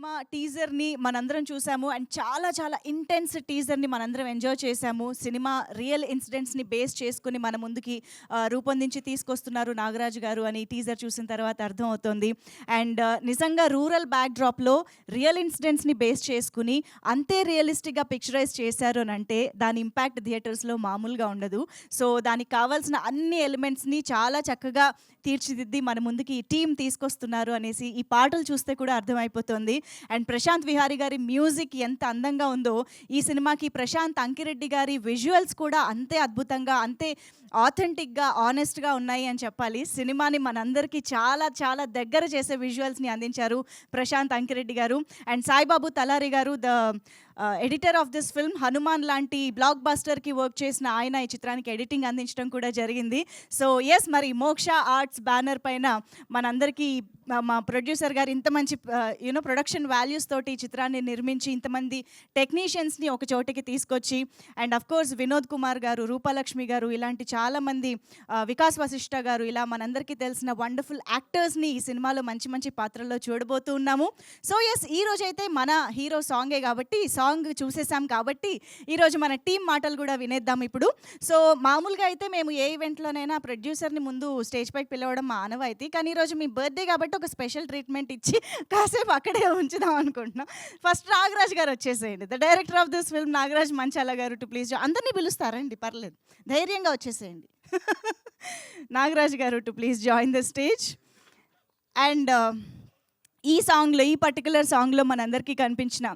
Cinema టీజర్‌ని మనందరం చూసాము. And చాలా చాలా ఇంటెన్స్ టీజర్‌ని మనందరం ఎంజాయ్ చేసాము. సినిమా రియల్ ఇన్సిడెంట్స్‌ని బేస్ చేసుకొని మన ముందుకి రూపొందించి తీసుకొస్తున్నారు నాగరాజు గారు అని టీజర్ చూసిన తర్వాత అర్థమవుతోంది. అండ్ నిజంగా రూరల్ బ్యాక్‌డ్రాప్‌లో రియల్ ఇన్సిడెంట్స్‌ని బేస్ చేసుకుని అంతే రియలిస్టిక్‌గా పిక్చరైజ్ చేశారు అనంటే దాని ఇంపాక్ట్ థియేటర్స్‌లో మామూలుగా ఉండదు. సో, దానికి కావాల్సిన అన్ని ఎలిమెంట్స్‌ని చాలా చక్కగా తీర్చిదిద్ది మన ముందుకి ఈ టీమ్ తీసుకొస్తున్నారు అనేసి ఈ పాటలు చూస్తే కూడా అర్థమైపోతుంది. అండ్ ప్రశాంత్ విహారీ గారి మ్యూజిక్ ఎంత అందంగా ఉందో ఈ సినిమాకి ప్రశాంత్ అంకిరెడ్డి గారి విజువల్స్ కూడా అంతే అద్భుతంగా, అంతే ఆథెంటిక్‌గా, ఆనెస్ట్‌గా ఉన్నాయి అని చెప్పాలి. సినిమాని మనందరికీ చాలా చాలా దగ్గర చేసే విజువల్స్‌ని అందించారు ప్రశాంత్ అంకిరెడ్డి గారు. అండ్ సాయిబాబు తలారి గారు editor of this film. Hanuman లాంటి బ్లాక్ బస్టర్‌కి వర్క్ చేసిన ఆయన ఈ చిత్రానికి ఎడిటింగ్ అందించడం కూడా జరిగింది. సో యెస్, మరి మోక్ష ఆర్ట్స్ బ్యానర్ పైన మనందరికీ మా ప్రొడ్యూసర్ గారు ఇంత మంచి ప్రొడక్షన్ వాల్యూస్ తోటి ఈ చిత్రాన్ని నిర్మించి ఇంతమంది టెక్నీషియన్స్ని ఒక చోటికి తీసుకొచ్చి and of course Vinod Kumar గారు, రూపలక్ష్మి గారు ఇలాంటి చాలామంది, వికాస్ వశిష్ఠ గారు, ఇలా మనందరికీ తెలిసిన వండర్ఫుల్ యాక్టర్స్ని ఈ సినిమాలో మంచి మంచి పాత్రల్లో చూడబోతూ ఉన్నాము. సో ఎస్, ఈరోజైతే మన హీరో సాంగే కాబట్టి సాంగ్ చూసేసాం కాబట్టి ఈరోజు మన టీం మాటలు కూడా వినేద్దాం ఇప్పుడు. సో మామూలుగా అయితే మేము ఏ ఈవెంట్లోనైనా ప్రొడ్యూసర్ని ముందు స్టేజ్ పైకి పిలవడం మా ఆనవాయితీ. కానీ ఈరోజు మీ బర్త్డే కాబట్టి ఒక స్పెషల్ ట్రీట్మెంట్ ఇచ్చి కాసేపు అక్కడే ఉంచుదాం అనుకుంటున్నాం. ఫస్ట్ నాగరాజ్ గారు వచ్చేసేయండి. The director of this film Nagaraj Manchala గారు టు ప్లీజ్. అందరినీ పిలుస్తారండి, పర్లేదు, ధైర్యంగా వచ్చేసేయండి. నాగరాజ్ గారు to please join the stage. And ఈ సాంగ్లో, ఈ పర్టికులర్ సాంగ్లో మనందరికీ కనిపించిన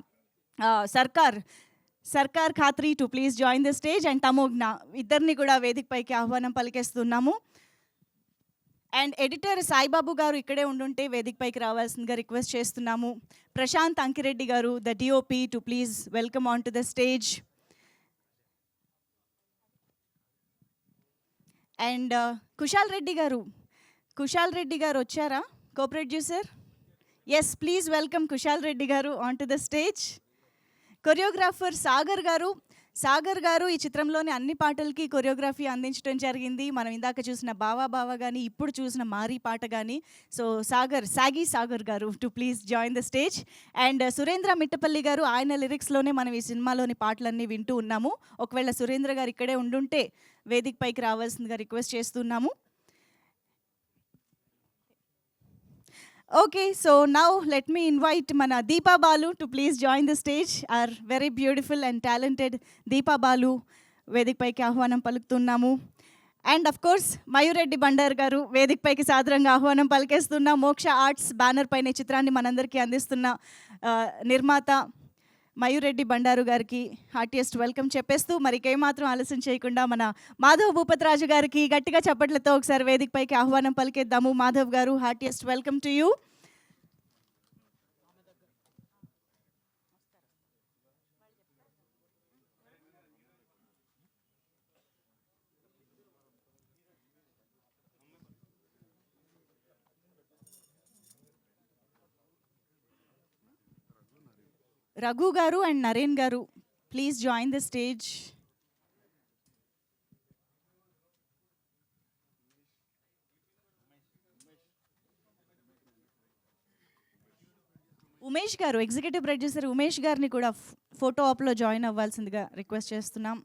Sarkar Khatri to please join the stage. And Tamogna ఇద్దరిని కూడా వేదికపైకి ఆహ్వానం పలికేస్తున్నాము. అండ్ ఎడిటర్ సాయిబాబు గారు ఇక్కడే ఉండుంటే వేదికపైకి రావాల్సిందిగా రిక్వెస్ట్ చేస్తున్నాము. Prashanth Ankireddy garu the DOP to please welcome on to the stage. And Kushal Reddy garu వచ్చారా, co producer? Yes, please welcome Kushal Reddy garu on to the stage. Choreographer Sagar garu ఈ చిత్రంలోని అన్ని పాటలకి కొరియోగ్రఫీ అందించడం జరిగింది. మనం ఇందాక చూసిన బావా బావా కానీ ఇప్పుడు చూసిన మారీ పాట కానీ. సో సాగర్ గారు to please join the stage. And Surendra Mittapalli గారు, ఆయన లిరిక్స్లోనే మనం ఈ సినిమాలోని పాటలన్నీ వింటూ ఉన్నాము. ఒకవేళ సురేంద్ర గారు ఇక్కడే ఉండుంటే వేదిక పైకి రావాల్సిందిగా రిక్వెస్ట్ చేస్తున్నాము. Okay, so now let me invite mana Deepa Balu to please join the stage. Our very beautiful and talented Deepa Balu వేదిక పైకి ఆహ్వానం పలుకుతున్నాము. అండ్ అఫ్ కోర్స్ మయూరెడ్డి బండార్ గారు వేదిక పైకి సాదరంగా ఆహ్వానం పలికేస్తున్న మోక్ష ఆర్ట్స్ బ్యానర్ పైన చిత్రాన్ని మనందరికీ అందిస్తున్న నిర్మాత మయూరెడ్డి బండారు గారికి హార్టియెస్ట్ వెల్కమ్ చెప్పేస్తూ మరి ఏమాత్రం ఆలస్యం చేయకుండా మన మాధవ్ భూపతిరాజు గారికి గట్టిగా చప్పట్లతో ఒకసారి వేదిక పైకి ఆహ్వానం పలికేద్దాము. మాధవ్ గారు, heartiest welcome to you. Raghu గారు అండ్ నరేన్ గారు please join the stage. Umesh గారు, ఎగ్జిక్యూటివ్ ప్రొడ్యూసర్ ఉమేష్ గారిని కూడా ఫోటో ఆప్లో జాయిన్ అవ్వాల్సిందిగా రిక్వెస్ట్ చేస్తున్నాం.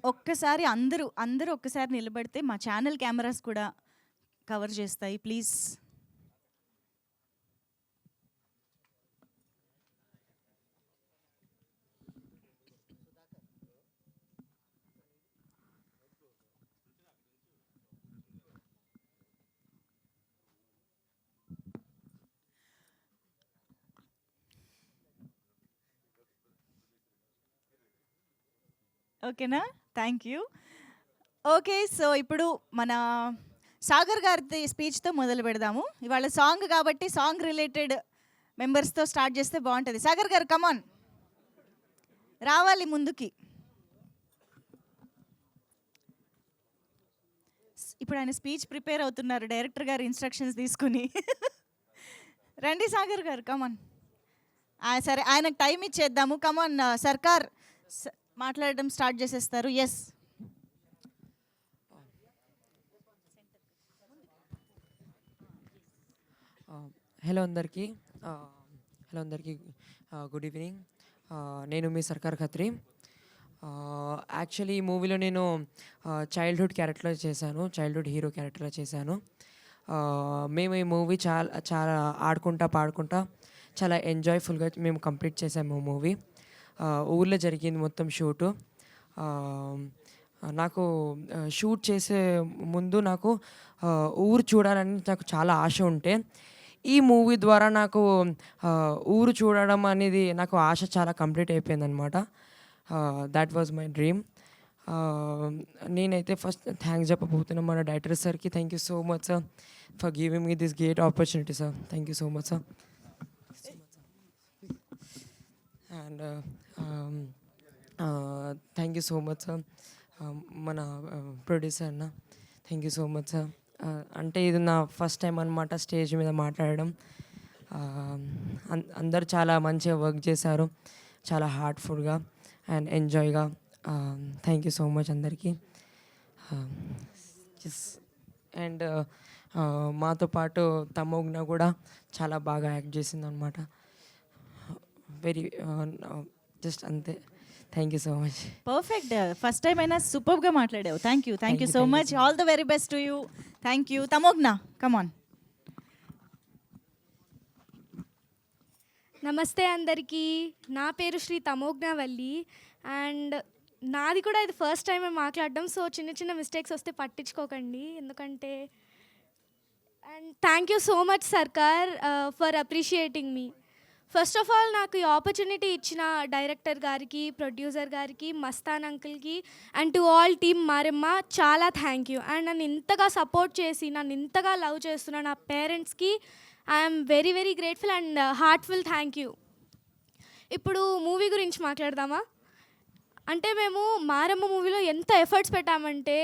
ఒక్కసారి అందరూ, అందరూ ఒక్కసారి నిలబడితే మా ఛానల్ కెమెరాస్ కూడా కవర్ చేస్తాయి ప్లీజ్. ఓకేనా? Thank you. ఓకే. సో, ఇప్పుడు మన సాగర్ గారి స్పీచ్‌తో మొదలు పెడదాము. ఇవాళ సాంగ్ కాబట్టి సాంగ్ రిలేటెడ్ మెంబర్స్‌తో స్టార్ట్ చేస్తే బాగుంటది. సాగర్ గారు కమాన్ రావాలి ముందుకి. ఇప్పుడు ఆయన స్పీచ్ ప్రిపేర్ అవుతున్నారు డైరెక్టర్ గారి ఇన్స్ట్రక్షన్స్ తీసుకుని. రండి సాగర్ గారు కమాన్. సరే ఆయనకు టైం ఇచ్చేద్దాము. కమాన్ సర్కార్ మాట్లాడడం స్టార్ట్ చేసేస్తారు. ఎస్. హలో అందరికీ గుడ్ ఈవినింగ్. నేను మీ సర్కార్ ఖత్రి. యాక్చువల్లీ ఈ మూవీలో నేను చైల్డ్హుడ్ క్యారెక్టర్లో చేశాను, చైల్డ్హుడ్ హీరో క్యారెక్టర్లో చేశాను. మేము ఈ మూవీ చాలా చాలా ఆడుకుంటా పాడుకుంటా చాలా ఎంజాయ్ఫుల్గా మేము కంప్లీట్ చేసాము మూవీ. ఊర్లో జరిగింది మొత్తం షూటు. నాకు షూట్ చేసే ముందు నాకు ఊరు చూడాలని నాకు చాలా ఆశ ఉంటే ఈ మూవీ ద్వారా నాకు ఊరు చూడడం అనేది నాకు ఆశ చాలా కంప్లీట్ అయిపోయిందనమాట. That was my dream. నేనైతే ఫస్ట్ థ్యాంక్స్ చెప్పబోతున్నాను మన డైరెక్టర్ సార్కి. Thank you so much sir for giving me this great opportunity sir. Thank you so much sir. And thank you so much sir మన producer అన్న. Thank you so much sir. అంటే ఇది నా first time అనమాట stage మీద మాట్లాడడం. అందరు చాలా మంచిగా వర్క్ చేశారు, చాలా హార్ట్ఫుల్గా అండ్ ఎంజాయ్గా. థ్యాంక్ యూ సో మచ్ అందరికీ. అండ్ మాతో పాటు తమోగ్న కూడా చాలా బాగా యాక్ట్ చేసింది అనమాట. వెరీ జస్ట్ అంతే. Thank you so much. Perfect. First time అయినా సూపర్గా మాట్లాడావు. Thank you so much. All the very best to you. Thank you. Tamogna come on. నమస్తే అందరికీ. నా పేరు శ్రీ తమోగ్న వల్లి అండ్ నాది కూడా ఇది ఫస్ట్ టైం మాట్లాడడం. సో చిన్న చిన్న మిస్టేక్స్ వస్తే పట్టించుకోకండి ఎందుకంటే. And thank you so much Sarkar for appreciating me. First of all నాకు ఈ ఆపర్చునిటీ ఇచ్చిన డైరెక్టర్ గారికి, ప్రొడ్యూసర్ గారికి, మస్తాన్ అంకుల్కి and to all team Maremma చాలా థ్యాంక్ యూ. అండ్ నన్ను ఇంతగా సపోర్ట్ చేసి నన్ను ఇంతగా లవ్ చేస్తున్న నా పేరెంట్స్కి I'm very very grateful and heartful thank you. ఇప్పుడు మూవీ గురించి మాట్లాడదామా? అంటే మేము మారమ్మ మూవీలో ఎంత ఎఫర్ట్స్ పెట్టామంటే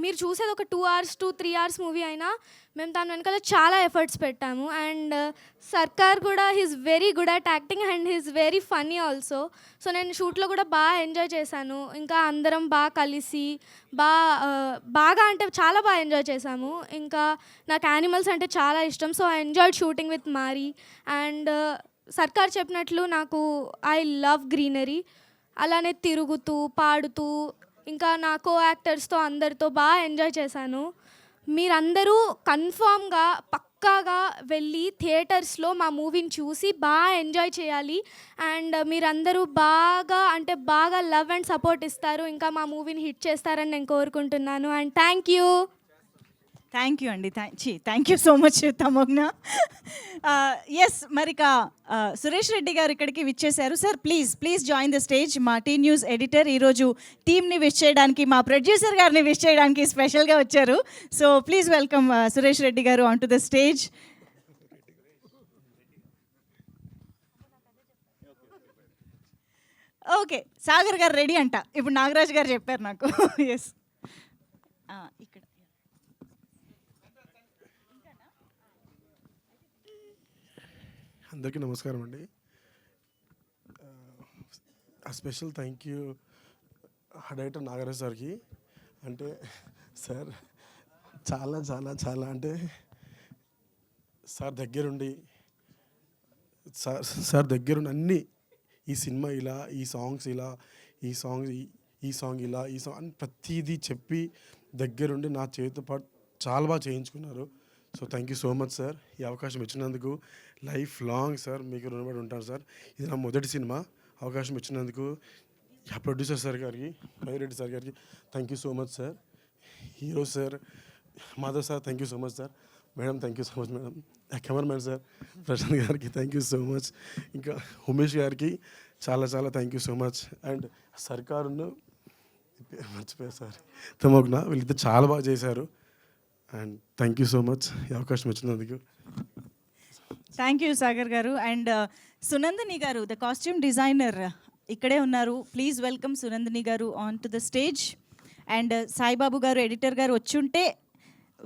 మీరు చూసేది ఒక 2 hours to 3 hours మూవీ అయినా మేము దాని వెనకాల చాలా ఎఫర్ట్స్ పెట్టాము. అండ్ సర్కార్ కూడా he's very good at acting and he's very funny also. So నేను షూట్లో కూడా బాగా ఎంజాయ్ చేశాను. ఇంకా అందరం బాగా కలిసి బాగా అంటే చాలా బాగా ఎంజాయ్ చేశాము. ఇంకా నాకు యానిమల్స్ అంటే చాలా ఇష్టం. So I enjoyed shooting with Mari. And Sarkar చెప్పినట్లు నాకు ఐ లవ్ గ్రీనరీ. అలానే తిరుగుతూ పాడుతూ ఇంకా నా కో యాక్టర్స్తో అందరితో బాగా ఎంజాయ్ చేశాను. మీరందరూ కన్ఫామ్గా పక్కాగా వెళ్ళి థియేటర్స్లో మా మూవీని చూసి బాగా ఎంజాయ్ చేయాలి. అండ్ మీరందరూ బాగా అంటే బాగా లవ్ అండ్ సపోర్ట్ ఇస్తారు, ఇంకా మా మూవీని హిట్ చేస్తారని నేను కోరుకుంటున్నాను. అండ్ థ్యాంక్ యూ అండి. Thank you so much Tamogna. Yes, మరిక సురేష్ రెడ్డి గారు ఇక్కడికి విచ్చేశారు. Sir please join the stage. మా టీ న్యూస్ ఎడిటర్ ఈరోజు టీమ్ని విష్ చేయడానికి, మా ప్రొడ్యూసర్ గారిని విష్ చేయడానికి స్పెషల్గా వచ్చారు. So please welcome Suresh Reddy garu on to the stage. Okay, Sagar garu ready అంట. ఇప్పుడు నాగరాజ్ గారు చెప్పారు నాకు. ఎస్, ఇక్కడ అందరికీ నమస్కారం అండి. Special thank you director Nagaraj సార్కి. అంటే సార్ చాలా చాలా చాలా అంటే సార్ దగ్గరుండి సార్ దగ్గరుండి అన్నీ ఈ సినిమా ఇలా, ఈ సాంగ్స్ ఇలా, ఈ ఈ సాంగ్ ఇలా ఈ సాంగ్ అని ప్రతిదీ చెప్పి దగ్గరుండి నా చేతితో పాటు చాలా బాగా చేయించుకున్నారు. So thank you so much sir. ఈ అవకాశం ఇచ్చినందుకు లైఫ్ లాంగ్ సార్ మీకు రుణపడి ఉంటాను సార్. ఇది నా మొదటి సినిమా. అవకాశం ఇచ్చినందుకు ప్రొడ్యూసర్ సార్ గారికి, మయూర్ రెడ్డి సార్ గారికి thank you so much sir. Hero sir Madhav sir thank you so much sir. Madam thank you so much madam. Cameraman sir Prashanth గారికి థ్యాంక్ యూ సో మచ్. ఇంకా ఉమేష్ గారికి చాలా చాలా thank you so much. And సర్కారును మర్చిపోయారు sir, Tamogna, వీళ్ళిద్దరు చాలా బాగా చేశారు. And thank you so much ఈ అవకాశం ఇచ్చినందుకు. థ్యాంక్ యూ సాగర్ గారు. అండ్ సునందిని గారు, ద కాస్ట్యూమ్ డిజైనర్, ఇక్కడే ఉన్నారు. Please welcome Sunandini garu on to the stage. And Saibabu garu, editor garu వచ్చుంటే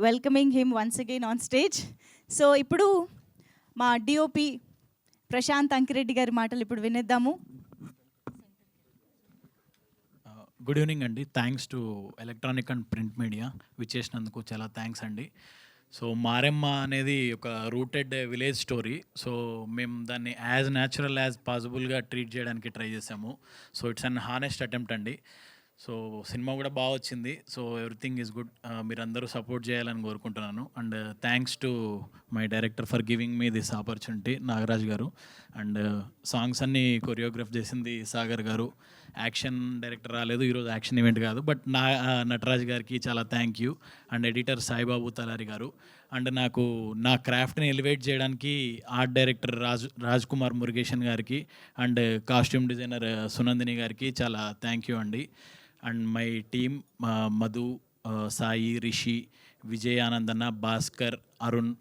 welcoming him once again on stage. So ఇప్పుడు మా డిఓపి ప్రశాంత్ అంకిరెడ్డి గారి మాటలు ఇప్పుడు వినేద్దాము. గుడ్ ఈవినింగ్ అండి. Thanks to electronic and print media విచ్చేసినందుకు చాలా థ్యాంక్స్ అండి. సో మారెమ్మ అనేది ఒక రూటెడ్ విలేజ్ స్టోరీ. సో మేము దాన్ని యాజ్ న్యాచురల్ యాజ్ పాసిబుల్గా ట్రీట్ చేయడానికి ట్రై చేసాము. So it's an honest attempt అండి. సో సినిమా కూడా బాగా వచ్చింది. So everything is good. మీరందరూ సపోర్ట్ చేయాలని కోరుకుంటున్నాను. And thanks to my director for giving me this opportunity, Nagaraj garu. And songs అన్నీ కొరియోగ్రాఫ్ చేసింది సాగర్ గారు. యాక్షన్ డైరెక్టర్ రాలేదు ఈరోజు, యాక్షన్ ఈవెంట్ కాదు. బట్ నటరాజ్ గారికి చాలా thank you. And editor Saibabu Talari garu. And నాకు నా క్రాఫ్ట్ని ఎలివేట్ చేయడానికి ఆర్ట్ డైరెక్టర్ రాజ్ కుమార్ మురుగేషన్ గారికి అండ్ కాస్ట్యూమ్ డిజైనర్ సునందిని గారికి చాలా థ్యాంక్ యూ అండి. And my team Madhu, Sai, Rishi, Vijay, ఆనందన్న, భాస్కర్, అరుణ్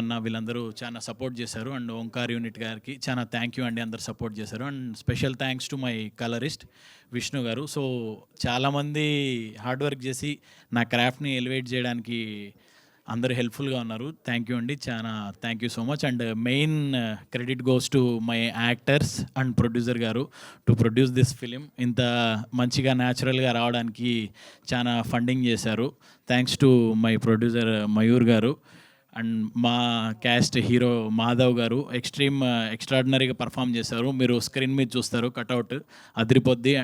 అన్న వీళ్ళందరూ చాలా సపోర్ట్ చేశారు. అండ్ ఓంకార్ యూనిట్ గారికి చాలా థ్యాంక్ యూ అండి, అందరు సపోర్ట్ చేశారు. And special thanks to my colourist Vishnu గారు. సో చాలామంది హార్డ్ వర్క్ చేసి నా క్రాఫ్ట్ని ఎలివేట్ చేయడానికి అందరూ హెల్ప్ఫుల్గా ఉన్నారు. థ్యాంక్ యూ అండి, చాలా thank you so much. And main credit goes to my actors and producer గారు టు ప్రొడ్యూస్ దిస్ ఫిలిం. ఇంత మంచిగా న్యాచురల్గా రావడానికి చాలా ఫండింగ్ చేశారు. Thanks to my producer Mayur garu. And మా క్యాస్ట్ హీరో మాధవ్ గారు ఎక్స్ట్రాడినరీగా పర్ఫామ్ చేశారు. మీరు స్క్రీన్ మీద చూస్తారు, కట్అవుట్ అదిరిపోద్ది.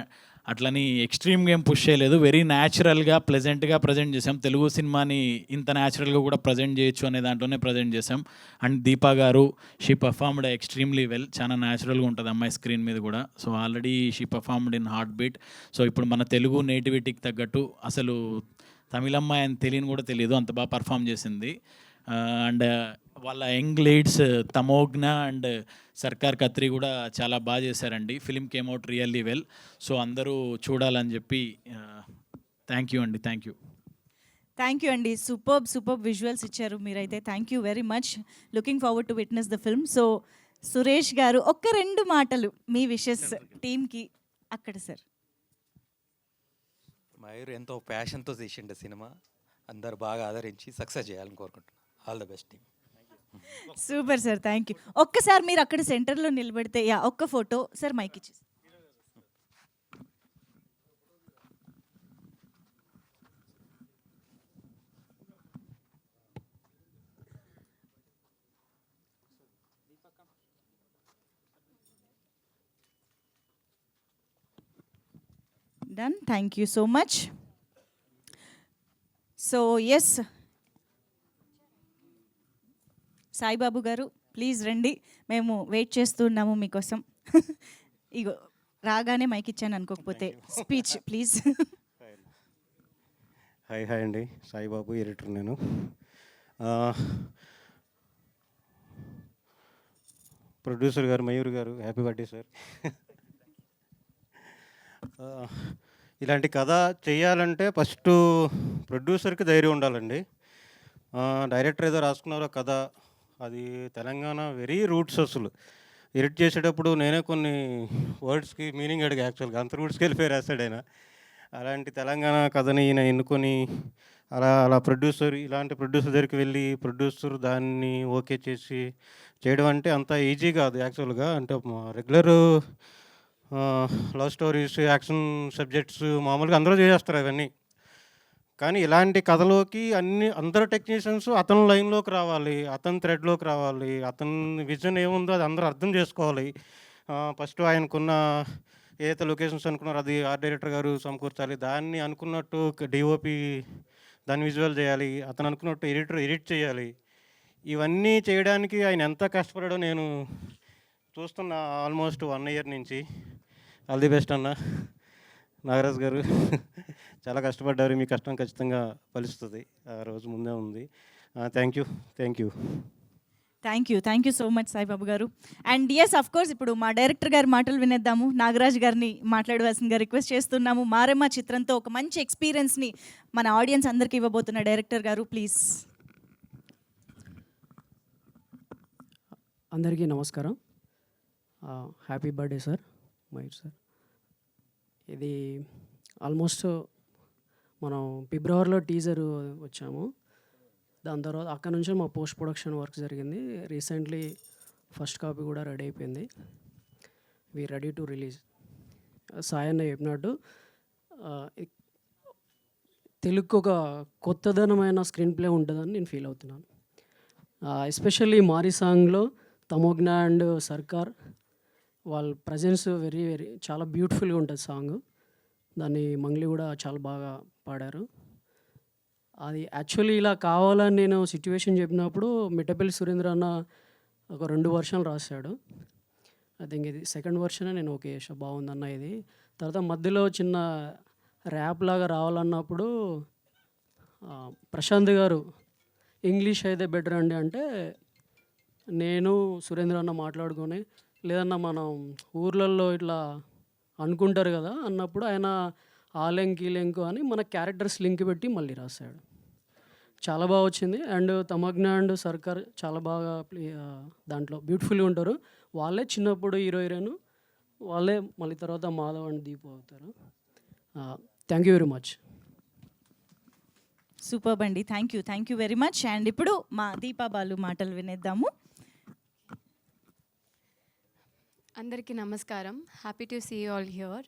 అట్లని ఎక్స్ట్రీమ్గా ఏం పుష్ చేయలేదు, వెరీ న్యాచురల్గా ప్లెజెంట్గా ప్రజెంట్ చేసాం. తెలుగు సినిమాని ఇంత న్యాచురల్గా కూడా ప్రజెంట్ చేయొచ్చు అనే దాంట్లోనే ప్రజెంట్ చేసాం. అండ్ దీపా గారు, షీ పర్ఫార్మ్డ్ ఎక్స్ట్రీమ్లీ వెల్. చాలా న్యాచురల్గా ఉంటుంది అమ్మాయి స్క్రీన్ మీద కూడా. So already she performed in heart beat. So ఇప్పుడు మన తెలుగు నేటివిటీకి తగ్గట్టు, అసలు తమిళ అమ్మాయి అని తెలియని కూడా తెలియదు, అంత బాగా పర్ఫామ్ చేసింది. అండ్ వాళ్ళ యంగ్ లీడ్స్ తమోగ్న అండ్ సర్కార్ కత్రి కూడా చాలా బాగా చేశారండి. Film came out really well. So అందరూ చూడాలని చెప్పి థ్యాంక్ యూ అండి. Thank you. థ్యాంక్ యూ అండి. సూపర్బ్ విజువల్స్ ఇచ్చారు మీరైతే. Thank you very much. Looking forward to witness the film. So Suresh గారు, ఒక్క 2 మాటలు మీ విషెస్ టీమ్కి అక్కడ. సార్, మయూర్ ఎంతో ప్యాషన్తో తీసిండే సినిమా, అందరు బాగా ఆదరించి సక్సెస్ చేయాలని కోరుకుంటున్నాను. All the best team. Super sir, thank you. ఒక్కసారి మీరు అక్కడ సెంటర్లో నిలబెడితే, ఒక్క ఫోటో సార్, మైక్ ఇచ్చేసి. Done. Thank you so much. So yes, Saibabu గారు ప్లీజ్ రండి, మేము వెయిట్ చేస్తున్నాము మీకోసం. ఇగో రాగానే మైక్ ఇచ్చాను అనుకోకపోతే. Speech please. హాయ్ అండి, సాయిబాబు, ఎడిటర్ నేను. ప్రొడ్యూసర్ గారు మయూర్ గారు, హ్యాపీ బర్త్డే సార్. ఇలాంటి కథ చేయాలంటే ఫస్ట్ ప్రొడ్యూసర్కి ధైర్యం ఉండాలండి. డైరెక్టర్ ఏదో రాసుకున్నారో కథ, అది తెలంగాణ వెరీ రూట్స్. అసలు ఎడిట్ చేసేటప్పుడు నేనే కొన్ని వర్డ్స్కి మీనింగ్ అడిగా, యాక్చువల్గా అంత రూట్స్కి వెళ్ళిపోయి రాశాడు ఆయన. అలాంటి తెలంగాణ కథని ఈయన ఎన్నుకొని అలా ప్రొడ్యూసర్, ఇలాంటి ప్రొడ్యూసర్ దగ్గరికి వెళ్ళి ప్రొడ్యూసర్ దాన్ని ఓకే చేసి చేయడం అంటే అంత ఈజీ కాదు యాక్చువల్గా. అంటే regular love stories, action subjects మామూలుగా అందరూ చేసేస్తారు అవన్నీ. కానీ ఇలాంటి కథలోకి అందరు టెక్నీషియన్స్ అతని లైన్లోకి రావాలి, అతని థ్రెడ్లోకి రావాలి, అతని విజన్ ఏముందో అది అందరూ అర్థం చేసుకోవాలి. ఫస్ట్ ఆయనకున్న ఏదైతే లొకేషన్స్ అనుకున్నారో అది ఆర్ట్ డైరెక్టర్ గారు సమకూర్చాలి, దాన్ని అనుకున్నట్టు డిఓపి దాన్ని విజువల్ చేయాలి, అతను అనుకున్నట్టు ఎడిటర్ ఎడిట్ చేయాలి. ఇవన్నీ చేయడానికి ఆయన ఎంత కష్టపడాడో నేను చూస్తున్నా ఆల్మోస్ట్ 1 ఇయర్ నుంచి. ఆల్ ది బెస్ట్ అన్న నాగరాజ్ గారు. చాలా కష్టపడ్డారు, మీ కష్టం ఖచ్చితంగా ఫలిస్తుంది, ఆ రోజు ముందే ఉంది. Thank you. Thank you so much Saibabu garu. And yes of course ఇప్పుడు మా డైరెక్టర్ గారి మాటలు వినేద్దాము. నాగరాజ్ గారిని మాట్లాడవలసిందిగా రిక్వెస్ట్ చేస్తున్నాము. మారెమ్మ చిత్రంతో ఒక మంచి ఎక్స్పీరియన్స్ని మన ఆడియన్స్ అందరికీ ఇవ్వబోతున్న డైరెక్టర్ గారు, ప్లీజ్. అందరికీ నమస్కారం. Happy birthday sir, Mayur sir. ఇది ఆల్మోస్ట్ మనం ఫిబ్రవరిలో టీజర్ వచ్చాము. దాని తర్వాత అక్కడ నుంచి మా పోస్ట్ ప్రొడక్షన్ వర్క్ జరిగింది. రీసెంట్లీ ఫస్ట్ కాపీ కూడా రెడీ అయిపోయింది. We ready to release. Sai అన్న చెప్పినట్టు తెలుగుకు ఒక కొత్తదనమైన స్క్రీన్ ప్లే ఉంటుందని నేను ఫీల్ అవుతున్నాను. ఎస్పెషల్లీ మారీ సాంగ్లో తమోజ్ఞ అండ్ సర్కార్ వాళ్ళ ప్రజెన్స్ వెరీ చాలా బ్యూటిఫుల్గా ఉంటుంది సాంగ్. దాన్ని మంగ్లీ కూడా చాలా బాగా పాడారు. అది యాక్చువల్లీ ఇలా కావాలని నేను సిచ్యువేషన్ చెప్పినప్పుడు మిట్టపల్లి సురేంద్ర అన్న ఒక 2 వర్షన్లు రాశాడు. ఐ థింక్ ఇది సెకండ్ వర్షన్ నేను ఓకే చేసా, బాగుందన్న ఇది. తర్వాత మధ్యలో చిన్న ర్యాప్ లాగా రావాలన్నప్పుడు ప్రశాంత్ గారు ఇంగ్లీష్ అయితే బెటర్ అండి అంటే నేను సురేంద్ర అన్న మాట్లాడుకొని, లేదన్నా మనం ఊర్లలో ఇట్లా అనుకుంటారు కదా అన్నప్పుడు ఆయన ఆలెంకి లెంకు అని మన క్యారెక్టర్స్ లింక్ పెట్టి మళ్ళీ రాశాడు. చాలా బాగా వచ్చింది. అండ్ తమజ్ఞ అండ్ సర్కార్ చాలా బాగా దాంట్లో బ్యూటిఫుల్గా ఉంటారు. వాళ్ళే చిన్నప్పుడు హీరోయిన్, వాళ్ళే మళ్ళీ తర్వాత మాధవ్ అండ్ దీపు అవుతారు. Thank you very much. Super అండి, thank you very much. And ఇప్పుడు మా దీపా బాలు మాటలు వినేద్దాము. అందరికీ నమస్కారం. Happy to see all here.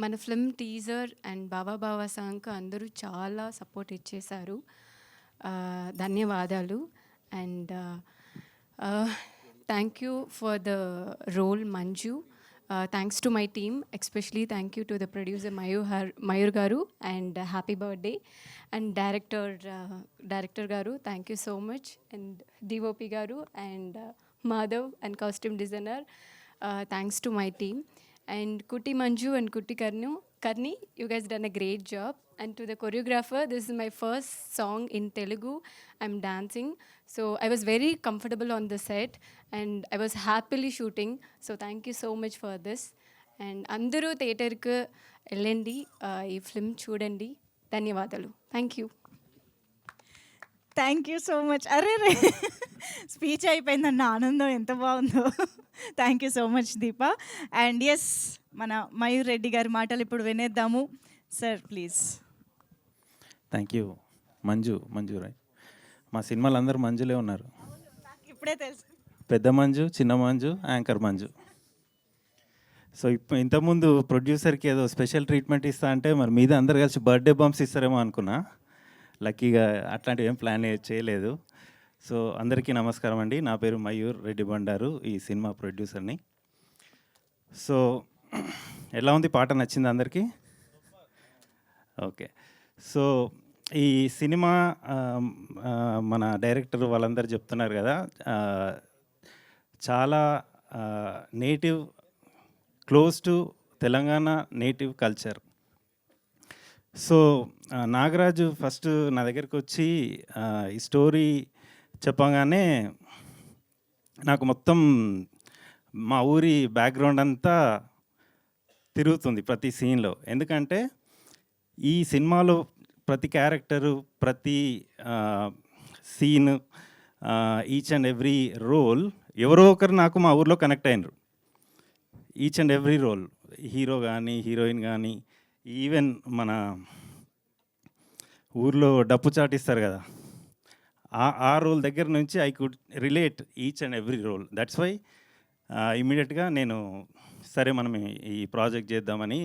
మన film teaser and Bava Bava సాంగ్కి అందరూ చాలా సపోర్ట్ ఇచ్చేశారు. ధన్యవాదాలు. And thank you for the role Manju. Thanks to my team, especially thank you to the producer Mayur garu and happy birthday. And director garu thank you so much. And DOP గారు and Madhav and costume designer, thanks to my team. And Kutti Manju and Kutti Karni, you guys done a great job. And to the choreographer, this is my first song in Telugu. I'm dancing. So I was very comfortable on the set and I was happily shooting. So thank you so much for this. And Andaru theatre ku ellandi, ee film chudandi. Dhanyavadalu. Thank you. Thank you so much. అరే రే speech అయిపోయిందన్న ఆనందం ఎంత బాగుందో. Thank you so much Deepa. And yes మన మయూర్ రెడ్డి గారి మాటలు ఇప్పుడు వినేద్దాము. Sir please. Thank you. Manju Roy. మా సినిమాలు అందరూ మంజులే ఉన్నారు. ఇప్పుడే తెలుసు. పెద్ద మంజు, చిన్న మంజు, యాంకర్ మంజు. సో ఇంతకుముందు ప్రొడ్యూసర్కి ఏదో స్పెషల్ ట్రీట్మెంట్ ఇస్తా అంటే మరి మీద అందరు కలిసి బర్త్డే బంప్స్ ఇస్తారేమో అనుకున్నా. లక్కీగా అట్లాంటివి ఏం ప్లాన్ చేయలేదు. సో అందరికీ నమస్కారం అండి. నా పేరు మయూర్ రెడ్డి బండారు, ఈ సినిమా ప్రొడ్యూసర్ని. సో ఎలా ఉంది, పాట నచ్చింది అందరికీ? ఓకే. సో ఈ సినిమా మన డైరెక్టర్ వాళ్ళందరూ చెప్తున్నారు కదా, చాలా native, close to Telangana native culture. So Nagaraju first నా దగ్గరికి వచ్చి ఈ స్టోరీ చెప్పగానే నాకు మొత్తం మా ఊరి బ్యాక్గ్రౌండ్ అంతా తిరుగుతుంది ప్రతి సీన్లో. ఎందుకంటే ఈ సినిమాలో ప్రతి క్యారెక్టరు, ప్రతి scene, each and every role ఎవరో ఒకరు నాకు మా ఊర్లో కనెక్ట్ అయినరు. Each and every role, hero కానీ హీరోయిన్ కానీ, ఈవెన్ మన ఊర్లో డప్పు చాటిస్తారు కదా, ఆ రోల్ దగ్గర నుంచి I could relate each and every role. That's why ఇమ్మీడియట్గా నేను సరే మనం ఈ ప్రాజెక్ట్ చేద్దామని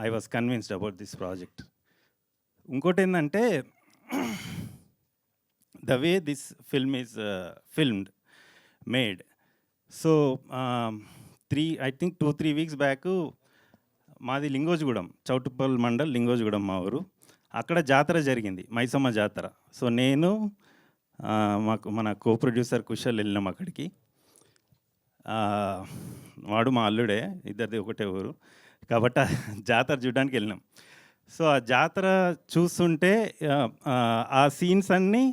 I was convinced about this project. ఇంకోటి ఏంటంటే the way this film is filmed, made. So I think 2-3 weeks back మాది లింగోజిగూడెం, చౌటుప్పల్ మండల్ లింగోజిగూడెం మా ఊరు. అక్కడ జాతర జరిగింది, మైసమ్మ జాతర. సో నేను మన కో ప్రొడ్యూసర్ కుశల్ వెళ్ళినాం అక్కడికి. వాడు మా అల్లుడే, ఇద్దరిది ఒకటే ఊరు కాబట్టి జాతర చూడడానికి వెళ్ళినాం. సో ఆ జాతర చూస్తుంటే ఆ సీన్స్ అన్నీ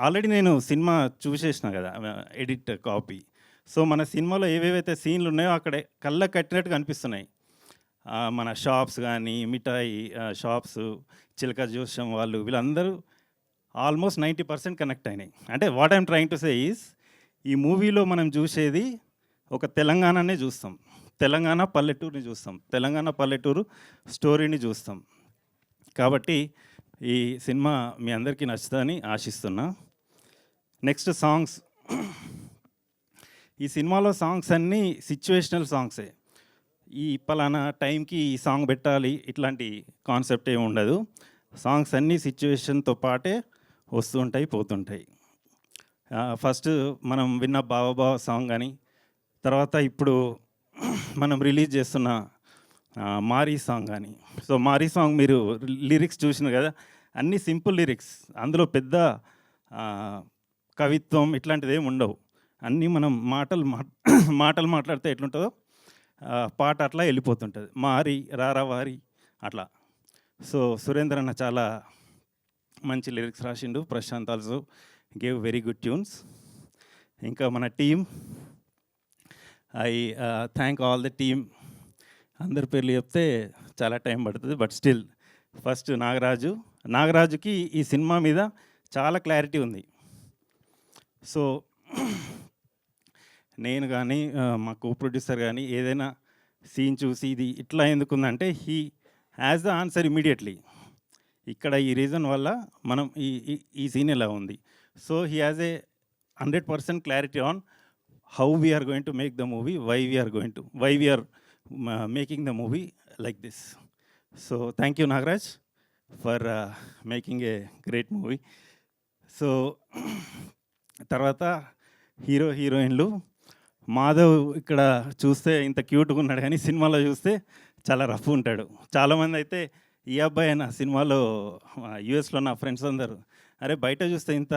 ఆల్రెడీ నేను సినిమా చూసేసిన కదా, ఎడిట్ కాపీ. సో మన సినిమాలో ఏవేవైతే సీన్లు ఉన్నాయో అక్కడ కళ్ళకు కట్టినట్టుగా అనిపిస్తున్నాయి. మన షాప్స్ కానీ, మిఠాయి షాప్స్, చిలక జోష్యం వాళ్ళు వీళ్ళందరూ ఆల్మోస్ట్ 90% కనెక్ట్ అయినాయి. అంటే what I'm trying to say is, ఈ మూవీలో మనం చూసేది ఒక తెలంగాణనే చూస్తాం, తెలంగాణ పల్లెటూరుని చూస్తాం, తెలంగాణ పల్లెటూరు స్టోరీని చూస్తాం. కాబట్టి ఈ సినిమా మీ అందరికీ నచ్చుతుందని ఆశిస్తున్నా. Next songs. ఈ సినిమాలో సాంగ్స్ అన్నీ సిచ్యువేషనల్ సాంగ్సే. ఈ పలానా టైంకి ఈ సాంగ్ పెట్టాలి ఇట్లాంటి కాన్సెప్ట్ ఏమి ఉండదు. సాంగ్స్ అన్నీ సిచ్యువేషన్తో పాటే వస్తుంటాయి, పోతుంటాయి. ఫస్ట్ మనం విన్న బావా సాంగ్ కానీ, తర్వాత ఇప్పుడు మనం రిలీజ్ చేస్తున్న మారీ సాంగ్ కానీ. సో మారీ సాంగ్ మీరు లిరిక్స్ చూసిన కదా, అన్నీ సింపుల్ లిరిక్స్, అందులో పెద్ద కవిత్వం ఇట్లాంటిది ఏమి ఉండవు. అన్నీ మనం మాటలు మాట్లాడితే ఎట్లుంటుందో పాట అట్లా వెళ్ళిపోతుంటుంది. మారి రారా వారి అట్లా. సో సురేంద్ర అన్న చాలా మంచి లిరిక్స్ రాసిండు. Prashanth also gave very good tunes. ఇంకా మన team, I thank all the team. అందరి పేర్లు చెప్తే చాలా టైం పడుతుంది, బట్ స్టిల్ ఫస్ట్ నాగరాజుకి ఈ సినిమా మీద చాలా క్లారిటీ ఉంది. సో నేను కానీ మా కో ప్రొడ్యూసర్ కానీ ఏదైనా సీన్ చూసి ఇది ఇట్లా ఎందుకుందంటే he has the answer immediately. ఇక్కడ ఈ రీజన్ వల్ల మనం ఈ సీన్ ఎలా ఉంది. So he has a 100% clarity on how we are going to make the movie, why we are making the movie like this. So thank you Nagaraj for making a great movie. So తర్వాత హీరోయిన్లు, మాధవ్ ఇక్కడ చూస్తే ఇంత క్యూట్గా ఉన్నాడు కానీ సినిమాలో చూస్తే చాలా రఫ్ ఉంటాడు. చాలామంది అయితే ఈ అబ్బాయి అయినా సినిమాలో యూఎస్లో నా ఫ్రెండ్స్ అందరూ, అరే బయట చూస్తే ఇంత,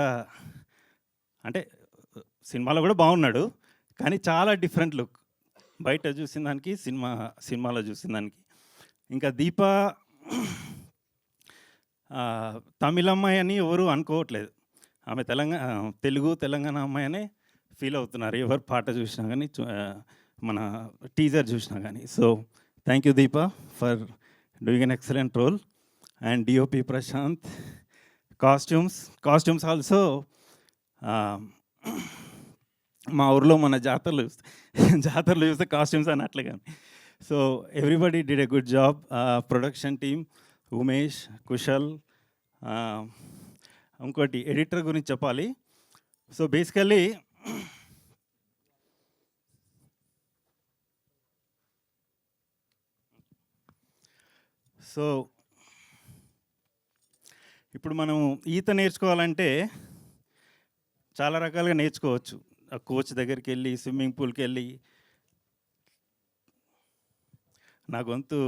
అంటే సినిమాలో కూడా బాగున్నాడు కానీ చాలా డిఫరెంట్ లుక్ బయట చూసిన దానికి సినిమాలో చూసిన దానికి. ఇంకా దీప తమిళ అమ్మాయి అని ఎవరు అనుకోవట్లేదు, ఆమె తెలంగాణ అమ్మాయి అనే ఫీల్ అవుతున్నారు ఎవరు పాట చూసినా కానీ, మన టీజర్ చూసినా కానీ. So thank you Deepa for doing an excellent role. And DOP Prashanth. Costumes also మా ఊర్లో మన జాతరలు చూస్తే కాస్ట్యూమ్స్ అన్నట్లే కానీ. So everybody did a good job. Production team, Umesh, Kushal. ఇంకోటి ఎడిటర్ గురించి చెప్పాలి. సో బేసికల్లీ ఇప్పుడు మనం ఈత నేర్చుకోవాలంటే చాలా రకాలుగా నేర్చుకోవచ్చు. ఆ కోచ్ దగ్గరికి వెళ్ళి, స్విమ్మింగ్ పూల్కి వెళ్ళి. నా గొంతు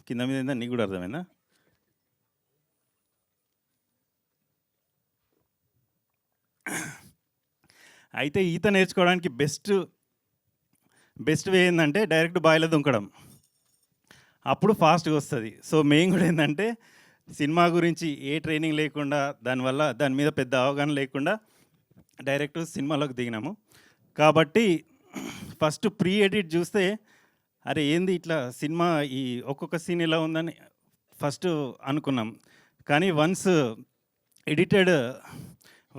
కింద మీద అయిందా, నీకు కూడా అర్థమైందా? అయితే ఈత నేర్చుకోవడానికి బెస్ట్ వే ఏంటంటే డైరెక్ట్ బావిలో దుంకడం, అప్పుడు ఫాస్ట్గా వస్తుంది. సో మెయిన్ కూడా ఏంటంటే సినిమా గురించి ఏ ట్రైనింగ్ లేకుండా, దాని మీద పెద్ద అవగాహన లేకుండా డైరెక్ట్ సినిమాలోకి దిగినాము. కాబట్టి ఫస్ట్ ప్రీ ఎడిట్ చూస్తే అరే ఏంది ఇట్లా సినిమా ఈ ఒక్కొక్క సీన్ ఇలా ఉందని ఫస్ట్ అనుకున్నాం. కానీ వన్స్ ఎడిటెడ్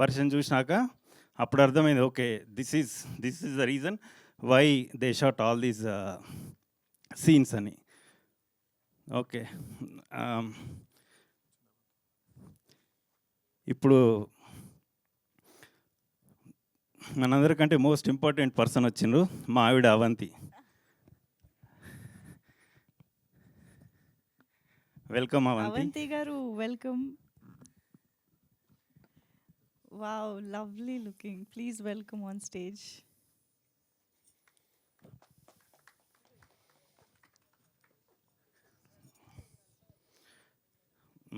వర్షన్ చూసినాక అప్పుడు అర్థమైంది, okay this is the reason why they shot all these scenes అని. ఓకే, ఇప్పుడు మనందరికంటే మోస్ట్ ఇంపార్టెంట్ పర్సన్ వచ్చిండ్రు, మా ఆవిడ అవంతి. వెల్కమ్ అవంతి గారు, welcome. Wow, lovely looking. Please welcome on stage.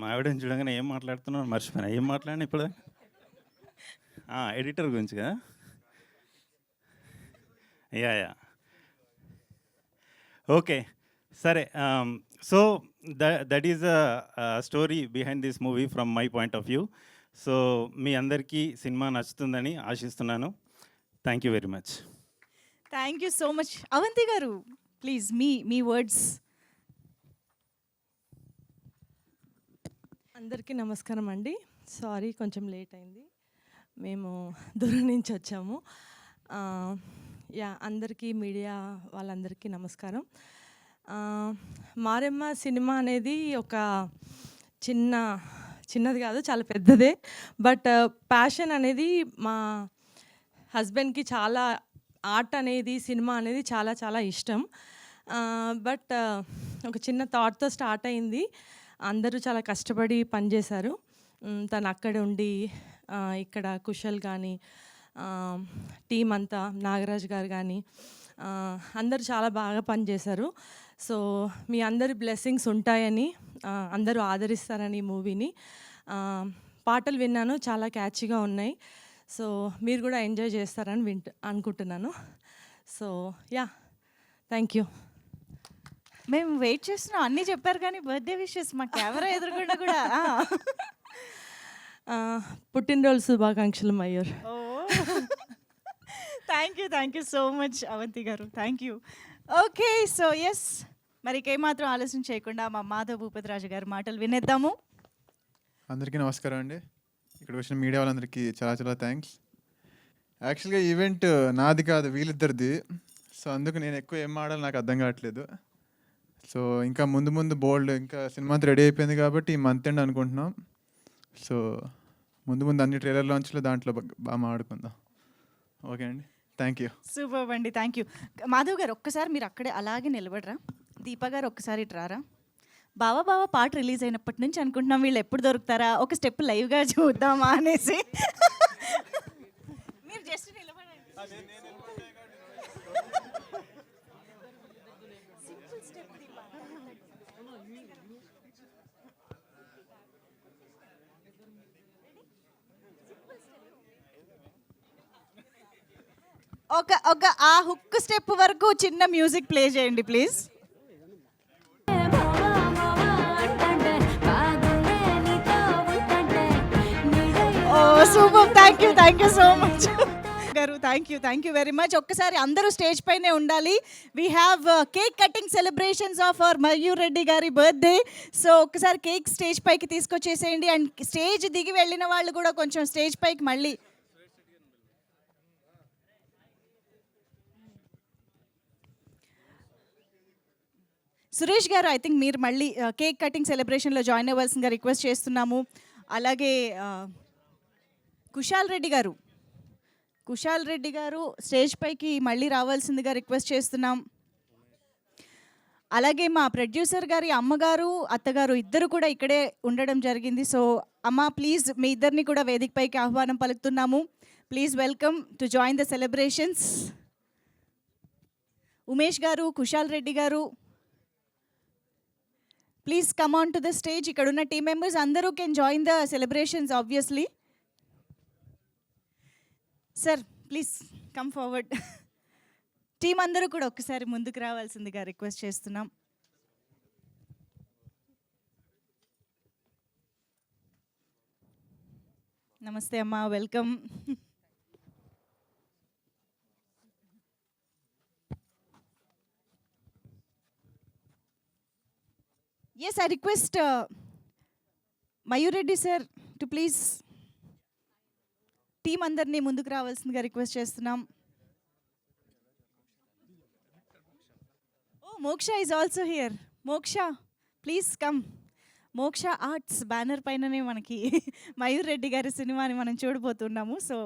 మా ఆవిడని చూడగానే ఏం మాట్లాడుతున్నావు మర్చిపోయినా, ఏం మాట్లాడినా ఇప్పుడు ఎడిటర్ గురించి కదా. యా ఓకే సరే. So that is a story behind this movie from my point of view. So మీ అందరికీ సినిమా నచ్చుతుందని ఆశిస్తున్నాను. Thank you very much. Thank you so much. Avanthi garu please me words. అందరికీ నమస్కారం అండి. సారీ కొంచెం లేట్ అయింది, మేము దూరం నుంచి వచ్చాము. అందరికీ మీడియా వాళ్ళందరికీ నమస్కారం. మారెమ్మ సినిమా అనేది ఒక చిన్నది కాదు, చాలా పెద్దదే. బట్ ప్యాషన్ అనేది మా హస్బెండ్కి చాలా ఆర్ట్ అనేది, సినిమా అనేది చాలా చాలా ఇష్టం. బట్ ఒక చిన్న థాట్తో స్టార్ట్ అయింది. అందరూ చాలా కష్టపడి పనిచేశారు. తను అక్కడ ఉండి ఇక్కడ కుశల్ కానీ టీం అంతా, నాగరాజ్ గారు కానీ అందరూ చాలా బాగా పనిచేశారు. సో మీ అందరి బ్లెస్సింగ్స్ ఉంటాయని, అందరూ ఆదరిస్తారని ఈ మూవీని. పాటలు విన్నాను, చాలా క్యాచీగా ఉన్నాయి. సో మీరు కూడా ఎంజాయ్ చేస్తారని అనుకుంటున్నాను. So thank you. మేము వెయిట్ చేస్తున్నాం, అన్నీ చెప్పారు కానీ బర్త్డే విషెస్ మా కెమెరా ఎదురుకుండా కూడా. పుట్టినరోజు శుభాకాంక్షలు Mayur. Thank you so much Avanthi garu, thank you. Okay, so yes, మరి ఏమాత్రం ఆలస్యం చేయకుండా మా మాధవ్ భూపతి రాజు గారి మాటలు వినేద్దాము. అందరికీ నమస్కారం అండి. ఇక్కడ వచ్చిన మీడియా వాళ్ళందరికీ చాలా చాలా థ్యాంక్స్. యాక్చువల్గా ఈవెంట్ నాది కాదు, వీళ్ళిద్దరిది. సో అందుకు నేను ఎక్కువ ఏం ఆడాలి నాకు అర్థం కావట్లేదు. సో ఇంకా ముందు బోల్డ్, ఇంకా సినిమా అంతా రెడీ అయిపోయింది కాబట్టి ఈ మంత్ ఎండ్ అనుకుంటున్నాం. సో ముందు అన్ని ట్రైలర్ లాంచ్లో దాంట్లో బాగా ఆడుకుందాం. ఓకే అండి, థ్యాంక్ యూ. సూపర్ అండి, థ్యాంక్ యూ. మాధవ్ గారు ఒక్కసారి మీరు అక్కడే అలాగే నిలబడరా. దీపా గారు ఒక్కసారి రారా. బావా పాట రిలీజ్ అయినప్పటి నుంచి అనుకుంటున్నాం వీళ్ళు ఎప్పుడు దొరుకుతారా, ఒక స్టెప్ లైవ్గా చూద్దామా అనేసి. మీరు జస్ట్ నిలబడండి. ఒక ఆ హుక్ స్టెప్ వరకు చిన్న మ్యూజిక్ ప్లే చేయండి please. Super, thank you so much గారు, థ్యాంక్ యూ వెరీ మచ్. ఒక్కసారి అందరూ స్టేజ్ పైనే ఉండాలి. We have cake cutting celebrations of our Mayur Reddy గారి బర్త్డే. సో ఒక్కసారి కేక్ స్టేజ్ పైకి తీసుకొచ్చేసేయండి. అండ్ స్టేజ్ దిగి వెళ్ళిన వాళ్ళు కూడా కొంచెం స్టేజ్ పైకి మళ్ళీ. సురేష్ గారు, ఐ థింక్ మీరు మళ్ళీ కేక్ కటింగ్ సెలబ్రేషన్లో జాయిన్ అవ్వాల్సిందిగా రిక్వెస్ట్ చేస్తున్నాము. అలాగే కుశాల్ రెడ్డి గారు స్టేజ్ పైకి మళ్ళీ రావాల్సిందిగా రిక్వెస్ట్ చేస్తున్నాం. అలాగే మా ప్రొడ్యూసర్ గారి అమ్మగారు, అత్తగారు ఇద్దరు కూడా ఇక్కడే ఉండడం జరిగింది. సో అమ్మ ప్లీజ్ మీ ఇద్దరిని కూడా వేదిక పైకి ఆహ్వానం పలుకుతున్నాము. Please welcome to join the celebrations. Umesh garu, Kushal Reddy garu, please come on to the stage. ఇక్కడ ఉన్న టీమ్ మెంబర్స్ అందరూ can join the celebrations obviously. Sir please come forward. Team అందరూ కూడా ఒక్కసారి ముందుకు రావాల్సిందిగా రిక్వెస్ట్ చేస్తున్నాం. నమస్తే అమ్మా, welcome. Yes, I request Mayur Reddy sir to please team అందరినీ ముందుకు రావాల్సిందిగా రిక్వెస్ట్ చేస్తున్నాం. Oh, Moksha is also here. Moksha, please come. మోక్ష ఆర్ట్స్ బ్యానర్ పైననే మనకి మయూర్ రెడ్డి గారి సినిమాని మనం చూడబోతున్నాము. సో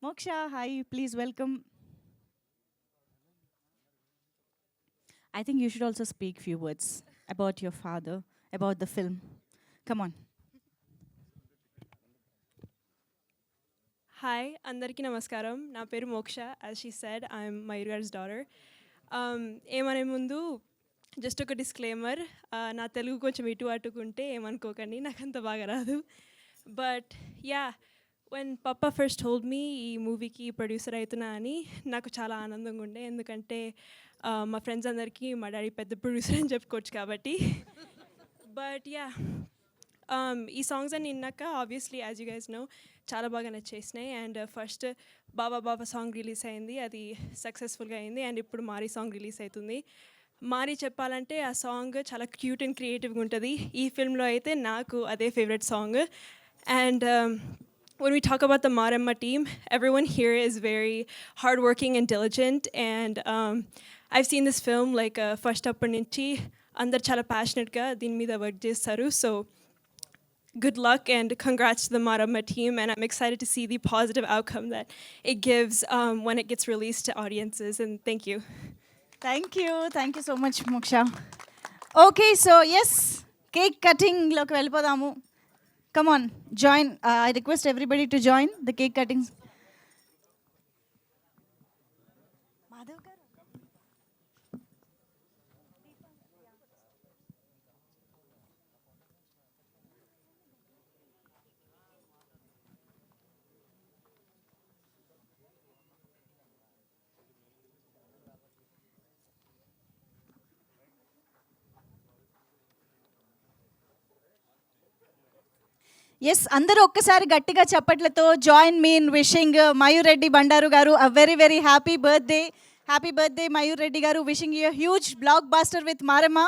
మోక్ష, hi, please welcome. I think you should also speak few words about your father, about the film. Come on. Hi, andariki namaskaram. Na peru Moksha. As she said, I'm Mayur Garu's daughter. ఏమనే ముందు just ఒక disclaimer, నా తెలుగు కొంచెం ఇటు అటుకుంటే ఏమనుకోకండి, నాకు అంత బాగా రాదు. But yeah, when papa first told me ఈ మూవీకి ప్రొడ్యూసర్ అవుతున్నా అని నాకు చాలా ఆనందంగా ఉండే, ఎందుకంటే మా ఫ్రెండ్స్ అందరికీ మా డాడీ పెద్ద ప్రొడ్యూసర్ అని చెప్పుకోవచ్చు కాబట్టి. బట్ యా, ఈ సాంగ్స్ అన్ని విన్నాక obviously as you guys know చాలా బాగా నచ్చేసినాయి. And first Baba Baba song release అయింది, అది సక్సెస్ఫుల్గా అయింది. అండ్ ఇప్పుడు మారీ సాంగ్ రిలీజ్ అవుతుంది. మారీ చెప్పాలంటే ఆ సాంగ్ చాలా క్యూట్ అండ్ క్రియేటివ్గా ఉంటుంది. ఈ ఫిల్మ్లో అయితే నాకు అదే favourite song. And when we talk about the Maremma team, everyone here is very hardworking and diligent. And I've seen this film like first up nunchi andaru chala passionate ga deen meeda work chesaru. So good luck and congrats to the Maremma team. And I'm excited to see the positive outcome that it gives when it gets released to audiences. And thank you. Thank you so much Moksha. Okay, so yes, cake కటింగ్లోకి వెళ్ళిపోదాము. Come on, join. I request everybody to join the cake cutting. Madhav garu, yes, అందరూ ఒక్కసారి గట్టిగా చప్పట్లతో join me in wishing Mayur Reddy Bandaru garu a very very happy birthday. Happy birthday Mayur Reddy garu. Wishing you huge blockbuster with Maramma.